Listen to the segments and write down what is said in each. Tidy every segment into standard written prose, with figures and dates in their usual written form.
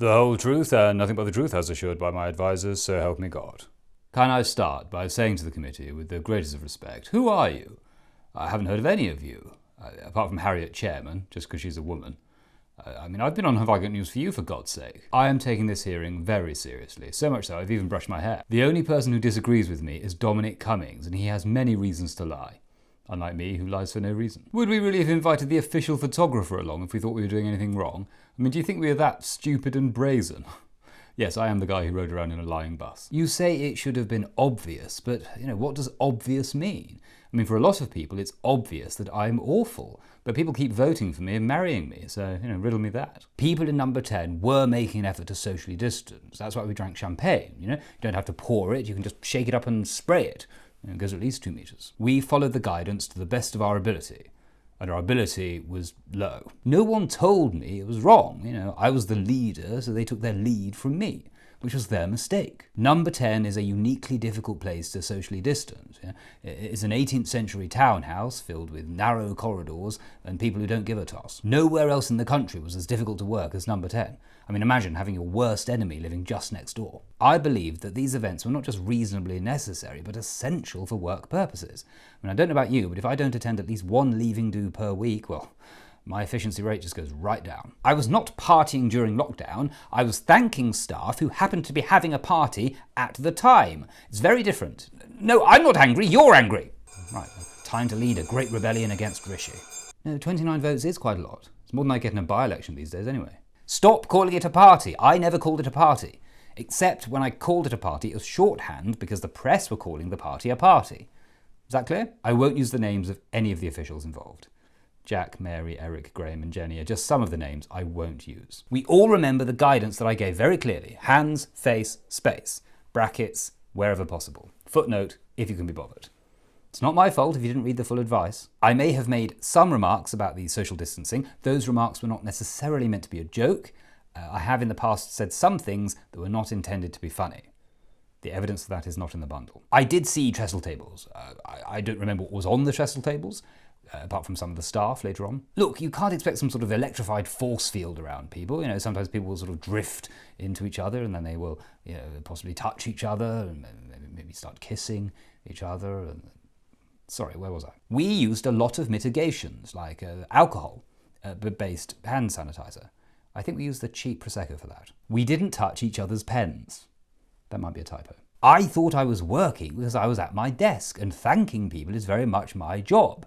The whole truth and nothing but the truth, as assured by my advisers, so help me God. Can I start by saying to the committee, with the greatest of respect, who are you? I haven't heard of any of you, apart from Harriet Chairman, just because she's a woman. I've been on Havagant News for you, for God's sake. I am taking this hearing very seriously, so much so I've even brushed my hair. The only person who disagrees with me is Dominic Cummings, and he has many reasons to lie. Unlike me, who lies for no reason. Would we really have invited the official photographer along if we thought we were doing anything wrong? Do you think we are that stupid and brazen? Yes, I am the guy who rode around in a lying bus. You say it should have been obvious, but, what does obvious mean? For a lot of people, it's obvious that I'm awful, but people keep voting for me and marrying me, so, riddle me that. People in number 10 were making an effort to socially distance. That's why we drank champagne, You don't have to pour it, you can just shake it up and spray it. It goes at least 2 meters. We followed the guidance to the best of our ability, and our ability was low. No one told me it was wrong. I was the leader, so they took their lead from me, which was their mistake. Number 10 is a uniquely difficult place to socially distance. It's an 18th century townhouse filled with narrow corridors and people who don't give a toss. Nowhere else in the country was as difficult to work as Number 10. Imagine having your worst enemy living just next door. I believed that these events were not just reasonably necessary, but essential for work purposes. I don't know about you, but if I don't attend at least one leaving do per week, well, my efficiency rate just goes right down. I was not partying during lockdown, I was thanking staff who happened to be having a party at the time. It's very different. No, I'm not angry, you're angry. Right, time to lead a great rebellion against Rishi. No, 29 votes is quite a lot. It's more than I get in a by-election these days anyway. Stop calling it a party. I never called it a party. Except when I called it a party, it was shorthand because the press were calling the party a party. Is that clear? I won't use the names of any of the officials involved. Jack, Mary, Eric, Graham and Jenny are just some of the names I won't use. We all remember the guidance that I gave very clearly. Hands, face, space. Brackets, wherever possible. Footnote, if you can be bothered. It's not my fault if you didn't read the full advice. I may have made some remarks about the social distancing. Those remarks were not necessarily meant to be a joke. I have in the past said some things that were not intended to be funny. The evidence for that is not in the bundle. I did see trestle tables. I don't remember what was on the trestle tables, apart from some of the staff later on. Look, you can't expect some sort of electrified force field around people. Sometimes people will sort of drift into each other and then they will possibly touch each other and maybe start kissing each other. Sorry, where was I? We used a lot of mitigations, like alcohol-based hand sanitizer. I think we used the cheap Prosecco for that. We didn't touch each other's pens. That might be a typo. I thought I was working because I was at my desk, and thanking people is very much my job.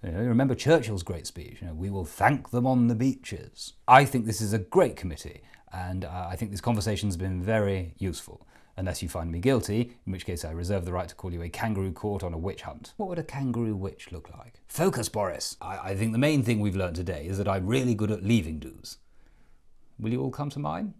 Remember Churchill's great speech, we will thank them on the beaches. I think this is a great committee, and I think this conversation's been very useful. Unless you find me guilty, in which case I reserve the right to call you a kangaroo court on a witch hunt. What would a kangaroo witch look like? Focus, Boris. I think the main thing we've learned today is that I'm really good at leaving do's. Will you all come to mine?